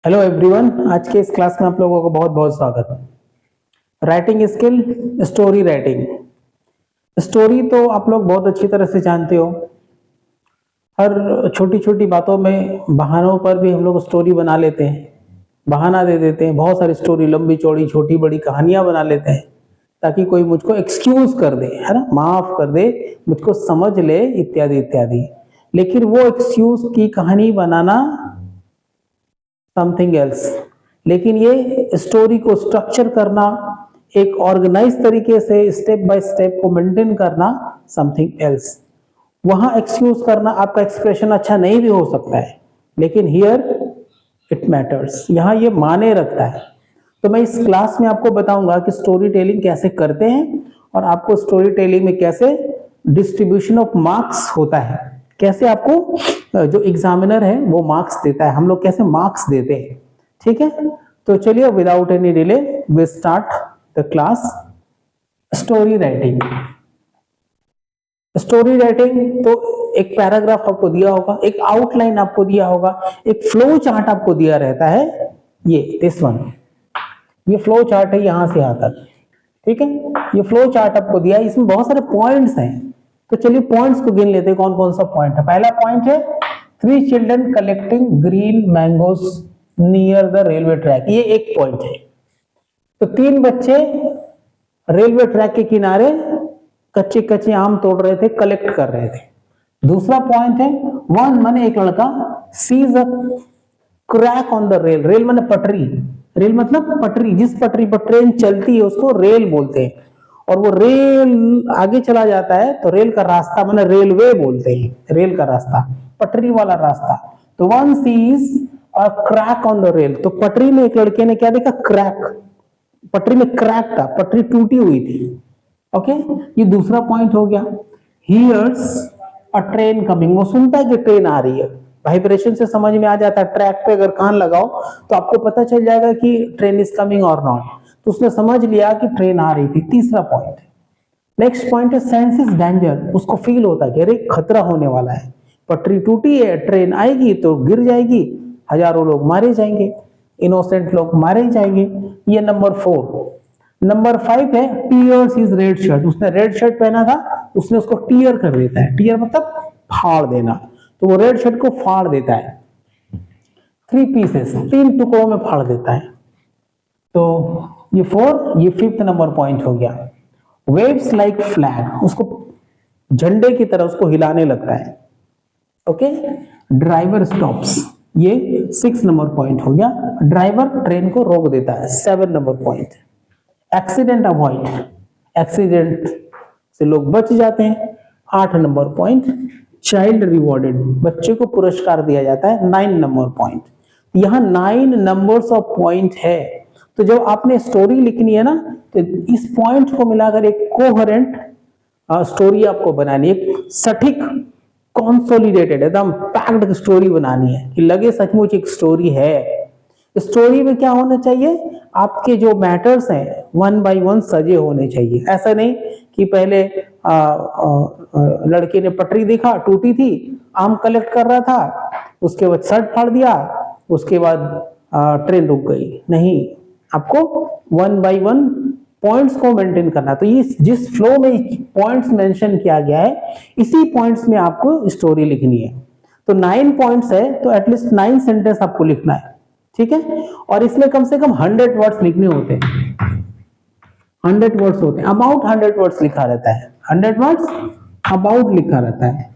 Hello everyone, आज के इस क्लास में आप लोगों को बहुत बहुत स्वागत। Writing skill, story writing. Story तो आप लोग बहुत अच्छी तरह से जानते हो। हर छोटी छोटी बातों में, बहानों पर भी हम लोग स्टोरी बना लेते हैं, बहाना दे देते हैं। बहुत सारी स्टोरी, लंबी चौड़ी छोटी बड़ी कहानियां बना लेते हैं ताकि कोई मुझको एक्सक्यूज कर दे, है ना, माफ कर दे, मुझको समझ ले, इत्यादि इत्यादि। लेकिन वो एक्सक्यूज की कहानी बनाना समथिंग एल्स। लेकिन ये स्टोरी को स्ट्रक्चर करना, एक ऑर्गेनाइज तरीके से स्टेप बाय स्टेप को मेंटेन करना समथिंग एल्स। वहां एक्सक्यूज करना, आपका एक्सप्रेशन अच्छा नहीं भी हो सकता है, लेकिन हियर इट मैटर्स, यहां ये माने रखता है। तो मैं इस क्लास में आपको बताऊंगा कि स्टोरी टेलिंग कैसे करते हैं और आपको स्टोरी टेलिंग में कैसे डिस्ट्रीब्यूशन ऑफ मार्क्स होता है, कैसे आपको जो एग्जामिनर है वो मार्क्स देता है, हम लोग कैसे मार्क्स देते हैं। ठीक है, तो चलिए without any delay we start the class. Story writing. Story writing तो एक पैराग्राफ आपको दिया होगा, एक आउटलाइन आपको दिया होगा, एक फ्लो चार्ट आपको दिया रहता है। ये दिस वन, ये फ्लो चार्ट है यहां से यहां तक। ठीक है, ये फ्लो चार्ट आपको दिया है, इसमें बहुत सारे पॉइंट्स हैं। तो चलिए पॉइंट्स को गिन लेते हैं, कौन कौन सा पॉइंट है। पहला पॉइंट है 3 children collecting green mangoes near the railway track. ये एक पॉइंट है। तो 3 बच्चे रेलवे ट्रैक के किनारे कच्चे कच्चे आम तोड़ रहे थे, कलेक्ट कर रहे थे। दूसरा पॉइंट है वन माने एक लड़का sees a crack on the rail. Rail माने पटरी, रेल मतलब पटरी, जिस पटरी पर ट्रेन चलती है उसको रेल बोलते हैं। और वो रेल आगे चला जाता है तो रेल का रास्ता माने रेलवे बोलते हैं, रेल का रास्ता, पटरी वाला रास्ता। तो one sees a crack on the rail, तो पटरी में एक लड़के ने क्या देखा, क्रैक, पटरी में क्रैक था, पटरी टूटी हुई थी। ओके, ये दूसरा पॉइंट हो गया। हियर्स अ ट्रेन कमिंग, वो सुनता है कि ट्रेन आ रही है, वाइब्रेशन से समझ में आ जाता है। ट्रैक पे अगर कान लगाओ तो आपको पता चल जाएगा कि ट्रेन इज कमिंग और नॉट, तो उसने समझ लिया कि ट्रेन आ रही थी। तीसरा पॉइंट। नेक्स्ट पॉइंट है सेंसेस डेंजर, उसको फील होता है कि अरे खतरा होने वाला है, पटरी टूटी है, ट्रेन आएगी तो गिर जाएगी, हजारों लोग मारे जाएंगे, इनोसेंट लोग मारे जाएंगे। ये नंबर 4। नंबर 5 है टीयर्स इज रेड शर्ट, उसने रेड शर्ट पहना था, उसने उसको टीयर कर देता है। टीयर मतलब फाड़ देना, तो वो रेड शर्ट को फाड़ देता है, 3 पीसेस, 3 टुकड़ों में फाड़ देता है। तो ये 4, ये 5th नंबर पॉइंट हो गया। वेव्स लाइक फ्लैग, उसको झंडे की तरह उसको हिलाने लगता है। ओके, ड्राइवर स्टॉप्स, ये 6 नंबर पॉइंट हो गया। ड्राइवर ट्रेन को रोक देता है, 7 number point. Accident avoid, accident से लोग बच जाते हैं, 8 नंबर पॉइंट। चाइल्ड रिवॉर्डेड, बच्चे को पुरस्कार दिया जाता है, 9 नंबर पॉइंट। यहाँ 9 नंबर्स ऑफ पॉइंट है। तो जब आपने स्टोरी लिखनी है ना, तो इस पॉइंट को मिलाकर एक कोहेरेंट स्टोरी आपको बनानी है, एक सटीक कॉन्सोलिडेटेड एकदम पैक्ड स्टोरी बनानी है कि लगे सचमुच एक स्टोरी है। स्टोरी में क्या होना चाहिए, आपके जो मैटर्स हैं 1 बाय 1 सजे होने चाहिए। ऐसा नहीं कि पहले लड़के ने पटरी देखा टूटी थी, आम कलेक्ट कर रहा था, उसके बाद शर्ट फाड़ दिया, उसके बाद ट्रेन रुक गई। नहीं, आपको 1 बाय 1 पॉइंट्स को मेंटेन करना। तो ये जिस फ्लो में पॉइंट्स मेंशन किया गया है, इसी पॉइंट्स में आपको स्टोरी लिखनी है। तो 9 पॉइंट्स है, तो एटलीस्ट 9 सेंटेंस आपको लिखना है। ठीक है, और इसमें कम से कम 100 वर्ड्स लिखने होते हैं, 100 वर्ड्स होते हैं, अबाउट 100 वर्ड्स लिखा रहता है, 100 वर्ड्स अबाउट लिखा रहता है।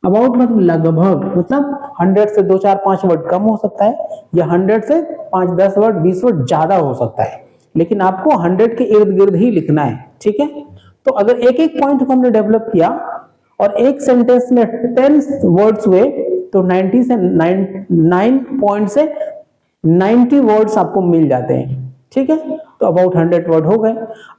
अबाउट मतलब लगभग, मतलब 100 से 2 4 5 वर्ड कम हो सकता है, या 100 से 5 10 वर्ड 20 वर्ड ज्यादा हो सकता है, लेकिन आपको 100 के इर्द गिर्द ही लिखना है। ठीक है, तो अगर एक एक पॉइंट को हमने डेवलप किया और एक सेंटेंस में 10 वर्ड्स हुए, तो 90 से 9 पॉइंट से 90 वर्ड्स आपको मिल जाते हैं। ठीक है, तो अबाउट 100 वर्ड हो गए।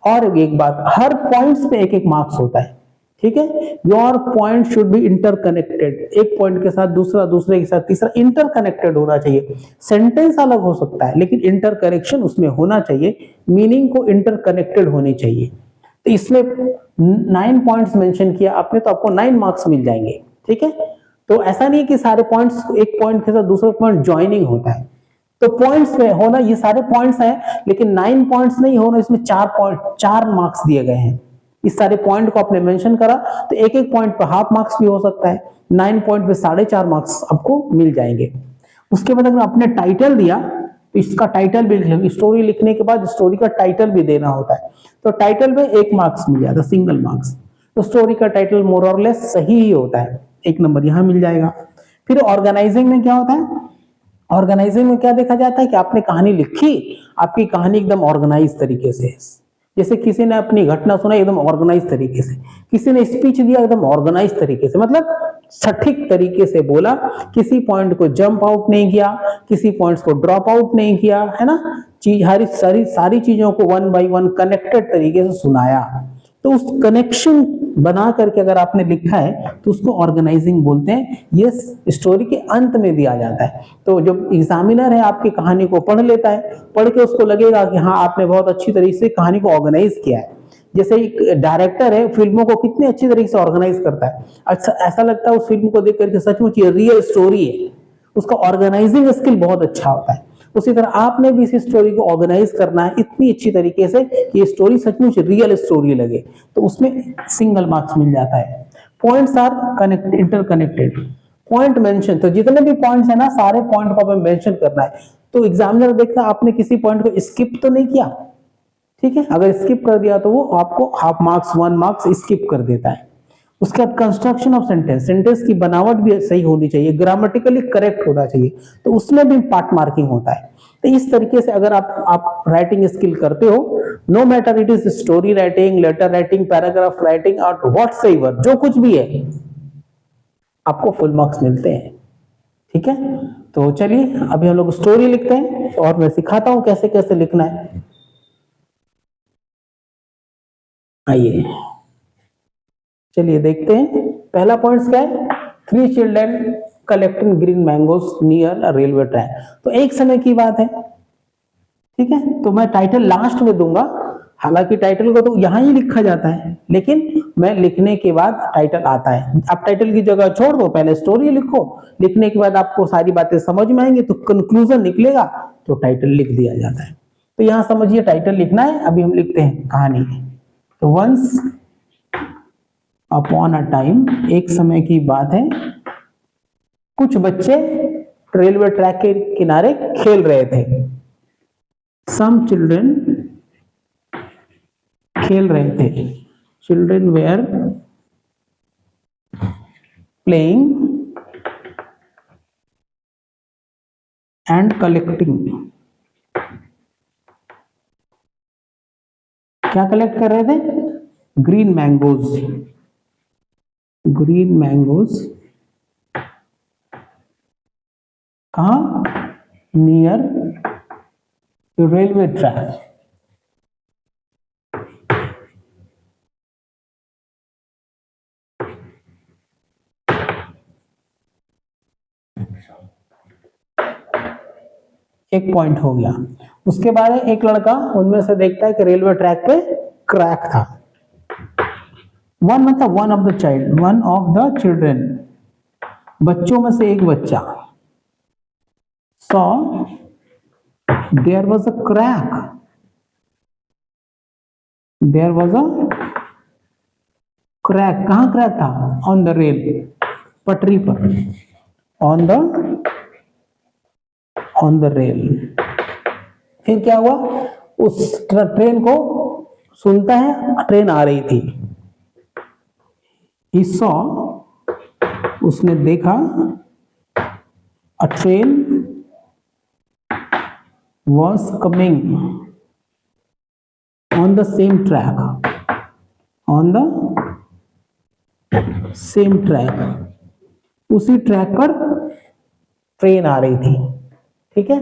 और एक बात, हर पॉइंट्स पे एक एक मार्क्स होता है। ठीक है, your point should be interconnected, एक पॉइंट के साथ दूसरा, दूसरे के साथ तीसरा, इंटरकनेक्टेड होना चाहिए। सेंटेंस अलग हो सकता है लेकिन इंटर कनेक्शन उसमें होना चाहिए, मीनिंग को इंटरकनेक्टेड होनी चाहिए। तो इसमें 9 पॉइंट्स मेंशन किया आपने, तो आपको 9 मार्क्स मिल जाएंगे। ठीक है, तो ऐसा नहीं कि सारे पॉइंट्स एक पॉइंट के साथ दूसरा पॉइंट ज्वाइनिंग होता है, तो पॉइंट्स में होना, ये सारे पॉइंट्स हैं, लेकिन 9 पॉइंट्स नहीं होना, इसमें 4 मार्क्स दिए गए हैं। इस सारे पॉइंट को आपने मेंशन करा तो एक एक पॉइंट पर हाफ मार्क्स भी हो सकता है, 9 पॉइंट पे 4.5 मार्क्स आपको मिल जाएंगे। उसके बाद अगर आपने टाइटल दिया तो इसका टाइटल भी लिख, स्टोरी लिखने के बाद स्टोरी का टाइटल भी देना होता है, तो टाइटल में 1 मार्क्स मिल जाता है, सिंगल मार्क्स। तो स्टोरी का टाइटल मोर और लेस सही ही होता है, 1 नंबर यहां मिल जाएगा। फिर ऑर्गेनाइजिंग में क्या होता है, ऑर्गेनाइजिंग में क्या देखा जाता है कि आपने कहानी लिखी, आपकी कहानी एकदम ऑर्गेनाइज तरीके से, जैसे किसी ने अपनी घटना सुनाई एकदम ऑर्गेनाइज तरीके से, किसी ने स्पीच दिया एकदम ऑर्गेनाइज तरीके से, मतलब सटीक तरीके से बोला, किसी पॉइंट को जंप आउट नहीं किया, किसी पॉइंट्स को ड्रॉप आउट नहीं किया, है ना, हरी सारी चीजों को 1 बाय 1 कनेक्टेड तरीके से सुनाया। तो उस कनेक्शन बना करके अगर आपने लिखा है तो उसको ऑर्गेनाइजिंग बोलते हैं। ये स्टोरी के अंत में दिया जाता है, तो जब एग्जामिनर है आपकी कहानी को पढ़ लेता है, पढ़ के उसको लगेगा कि हाँ आपने बहुत अच्छी तरीके से कहानी को ऑर्गेनाइज किया है। जैसे एक डायरेक्टर है, फिल्मों को कितनी अच्छी तरीके से ऑर्गेनाइज करता है, अच्छा ऐसा लगता है उस फिल्म को देख करके सचमुच ये रियल स्टोरी है, उसका ऑर्गेनाइजिंग स्किल बहुत अच्छा होता है। उसी तरह आपने भी इस स्टोरी को ऑर्गेनाइज करना है इतनी अच्छी तरीके से कि ये स्टोरी सचमुच रियल स्टोरी लगे, तो उसमें सिंगल मार्क्स मिल जाता है। Points are connect interconnected, point mention, तो जितने भी पॉइंट्स है ना सारे पॉइंट को हमें मेंशन करना है। तो एग्जामिनर देखता है आपने किसी पॉइंट को स्किप तो नहीं किया, ठीक है, अगर स्किप कर दिया तो वो आपको हाफ मार्क्स 1 मार्क्स स्किप कर देता है। उसके बाद कंस्ट्रक्शन ऑफ सेंटेंस, सेंटेंस की बनावट भी सही होनी चाहिए, ग्रामेटिकली करेक्ट होना चाहिए, तो उसमें भी पार्ट मार्किंग होता है। तो इस तरीके से अगर आप राइटिंग स्किल करते हो, no matter it is story writing, letter writing, paragraph writing और व्हाटसएवर, जो कुछ भी है आपको फुल मार्क्स मिलते हैं, ठीक है। तो चलिए अभी हम लोग स्टोरी लिखते हैं और मैं सिखाता हूं कैसे कैसे लिखना है। आइए चलिए देखते हैं, पहला पॉइंट क्या है, 3 children collecting green mangoes near a railway track. तो एक समय की बात है, ठीक है, तो मैं टाइटल लास्ट में दूंगा, हालांकि टाइटल को तो यहां ही लिखा जाता है, लेकिन मैं लिखने के बाद टाइटल आता है। आप टाइटल की जगह छोड़ दो, पहले स्टोरी लिखो, लिखने के बाद आपको सारी बातें समझ में आएंगी तो कंक्लूजन निकलेगा, तो टाइटल लिख दिया जाता है। तो यहां समझिए टाइटल लिखना है, अभी हम लिखते हैं कहानी। तो वंस अपॉन अ टाइम, एक समय की बात है, कुछ बच्चे रेलवे ट्रैक के किनारे खेल रहे थे। सम चिल्ड्रन खेल रहे थे, children were playing and collecting. क्या कलेक्ट कर रहे थे, ग्रीन मैंगोज, ग्रीन मैंगोज कहां, नियर रेलवे ट्रैक। एक पॉइंट हो गया। उसके बाद एक लड़का उनमें से देखता है कि रेलवे ट्रैक पे क्रैक था। वन मतलब one of the child, one of the children, बच्चों में से एक बच्चा, saw there was a crack, there was a crack, कहां क्रैक था, ऑन द रेल, पटरी पर, ऑन द रेल। फिर क्या हुआ, उस ट्रेन को सुनता है, ट्रेन आ रही थी, he saw, उसने देखा, a train was coming on the same track, on the same track, उसी ट्रैक पर ट्रेन आ रही थी, ठीक है,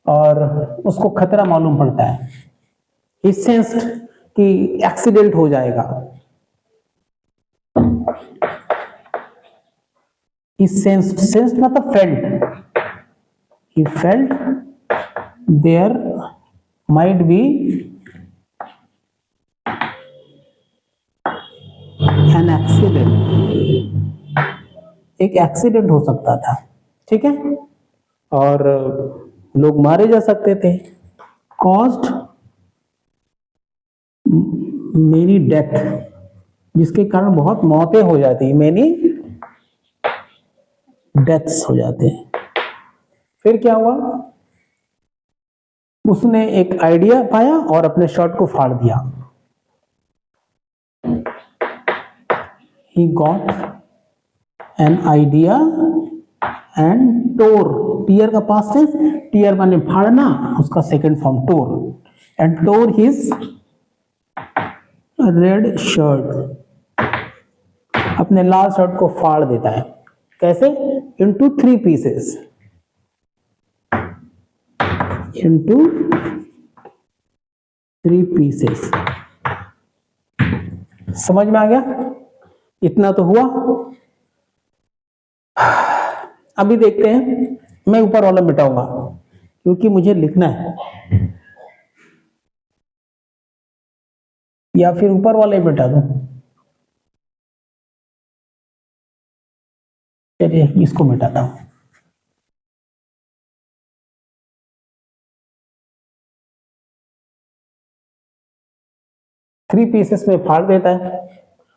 और उसको खतरा मालूम पड़ता है, he sensed कि एक्सीडेंट हो जाएगा, he sensed मतलब felt, he felt there might be an accident, एक एक्सीडेंट हो सकता था, ठीक है, और लोग मारे जा सकते थे। कॉज्ड मेनी डेथ, जिसके कारण बहुत मौतें हो जाती, मेनी डेथ्स हो जाते हैं। फिर क्या हुआ, उसने एक आइडिया पाया और अपने शर्ट को फाड़ दिया। He got an idea and tore, tear का पास्ट टेंस, टीयर माने फाड़ना, उसका second form tore, and tore his red shirt, अपने लाल शर्ट को फाड़ देता है। कैसे? into 3 pieces, into 3 pieces। समझ में आ गया? इतना तो हुआ। अभी देखते हैं, मैं ऊपर वाला मिटाऊंगा क्योंकि मुझे लिखना है, या फिर ऊपर वाला ही मिटा दूं। चलिए इसको मिटाता हूं। थ्री पीसेस में फाड़ देता है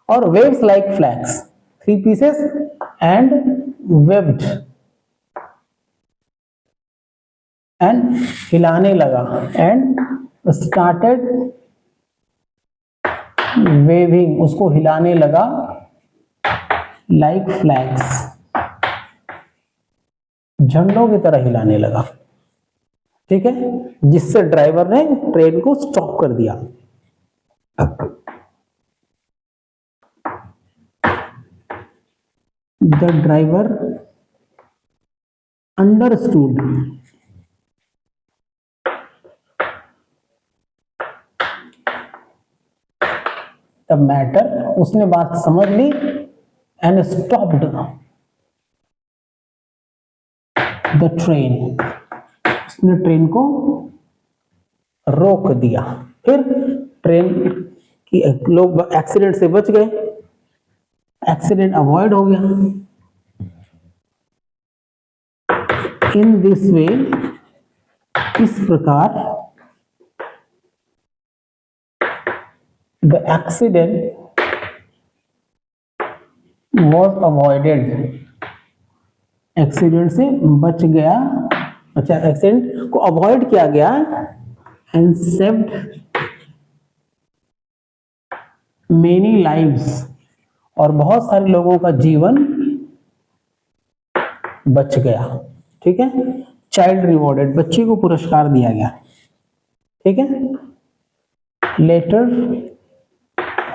और waves like flags, 3 pieces and webbed, and हिलाने लगा, एंड स्टार्टेड वेविंग, उसको हिलाने लगा, लाइक फ्लैग्स, झंडों की तरह हिलाने लगा। ठीक है, जिससे ड्राइवर ने ट्रेन को स्टॉप कर दिया। The driver understood the matter, उसने बात समझ ली, एंड स्टॉप्ड द ट्रेन, उसने ट्रेन को रोक दिया। फिर ट्रेन की लोग एक्सीडेंट से बच गए, एक्सीडेंट अवॉइड हो गया। इन दिस वे, इस प्रकार, the accident was avoided, accident से बच गया, अच्छा एक्सीडेंट को अवॉइड किया गया, एंड सेव्ड मेनी लाइव्स, और बहुत सारे लोगों का जीवन बच गया। ठीक है, चाइल्ड रिवॉर्डेड, बच्चे को पुरस्कार दिया गया। ठीक है, लेटर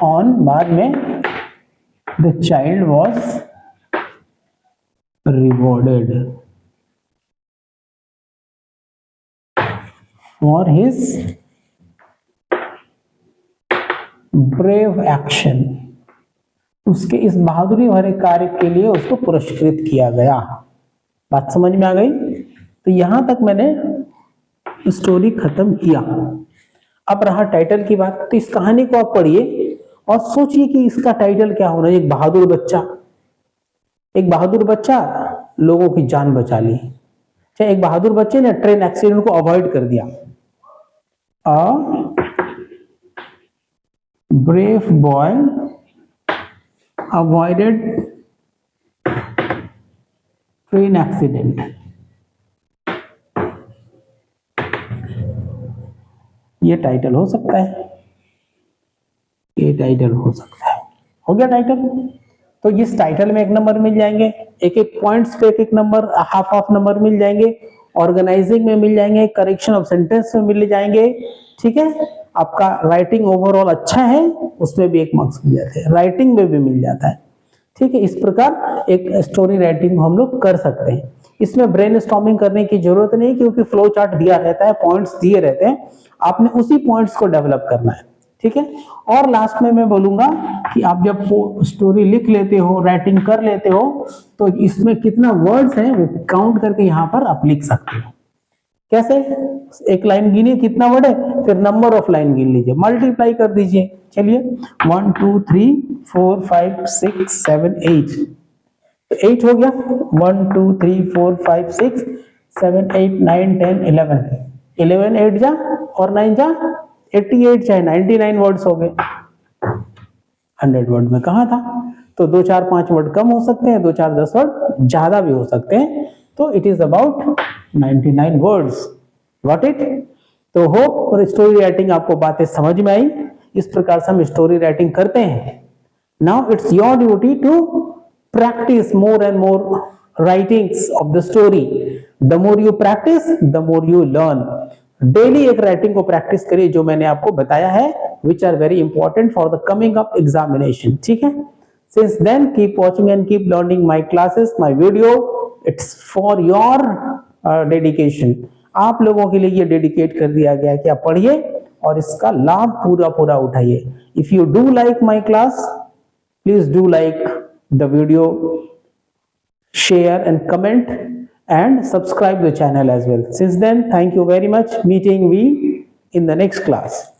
ऑन, बाद में, the child was rewarded for his brave action, उसके इस बहादुरी भरे कार्य के लिए उसको पुरस्कृत किया गया। बात समझ में आ गई? तो यहां तक मैंने स्टोरी खत्म किया। अब रहा टाइटल की बात, तो इस कहानी को आप पढ़िए और सोचिए कि इसका टाइटल क्या होना। एक बहादुर बच्चा, एक बहादुर बच्चा लोगों की जान बचा ली, चाहे एक बहादुर बच्चे ने ट्रेन एक्सीडेंट को अवॉइड कर दिया। A brave boy avoided train accident. ये टाइटल हो सकता है, ये टाइटल हो सकता है। हो गया टाइटल। तो इस टाइटल में 1 नंबर मिल जाएंगे, एक एक पॉइंट्स पे 1 नंबर, हाफ नंबर मिल जाएंगे, ऑर्गेनाइजिंग में मिल जाएंगे, करेक्शन ऑफ सेंटेंस में मिल जाएंगे। ठीक है, आपका राइटिंग ओवरऑल अच्छा है, उसमें भी 1 मार्क्स मिल जाते हैं, राइटिंग में भी मिल जाता है। ठीक है, इस प्रकार एक स्टोरी राइटिंग हम लोग कर सकते हैं। इसमें ब्रेनस्टॉर्मिंग करने की जरूरत नहीं, क्योंकि फ्लो चार्ट दिया रहता है, पॉइंट्स दिए रहते हैं, आपने उसी पॉइंट्स को डेवलप करना है। ठीक है, और लास्ट में मैं बोलूंगा कि आप जब स्टोरी लिख लेते हो, राइटिंग कर लेते हो, तो इसमें कितना वर्ड्स है वो काउंट करके यहां पर आप लिख सकते हो। कैसे? एक लाइन गिनिए कितना वर्ड है, फिर नंबर ऑफ लाइन गिन लीजिए, मल्टीप्लाई कर दीजिए। चलिए 1 2 3 4 5 6 7 8, तो 8 हो गया। 1 2 3 4 5 6 7 8 9 10 11 11 8 जा और 9 जा 88 चाहे 99 वर्ड्स हो गए। 100 वर्ड में कहा था, तो 2 4 5 वर्ड कम हो सकते हैं, 2 4 10 वर्ड ज्यादा भी हो सकते हैं, तो it is about 99 words. Got it? तो होप स्टोरी राइटिंग आपको बातें समझ में आई। इस प्रकार से हम स्टोरी राइटिंग करते हैं। Now it's your duty to practice more and more writings of the story. The more you practice, the more you learn. Daily एक राइटिंग को प्रैक्टिस करिए जो मैंने आपको बताया है, which are very important for the coming up examination. ठीक है? Since then, keep watching and keep learning my classes, my video. It's for your dedication. आप लोगों के लिए ये डेडिकेट कर दिया गया कि आप पढ़िए और इसका लाभ पूरा पूरा उठाइए। If you do like my class, please do like the video, share and comment and subscribe the channel as well. Since then, thank you very much. Meeting we in the next class.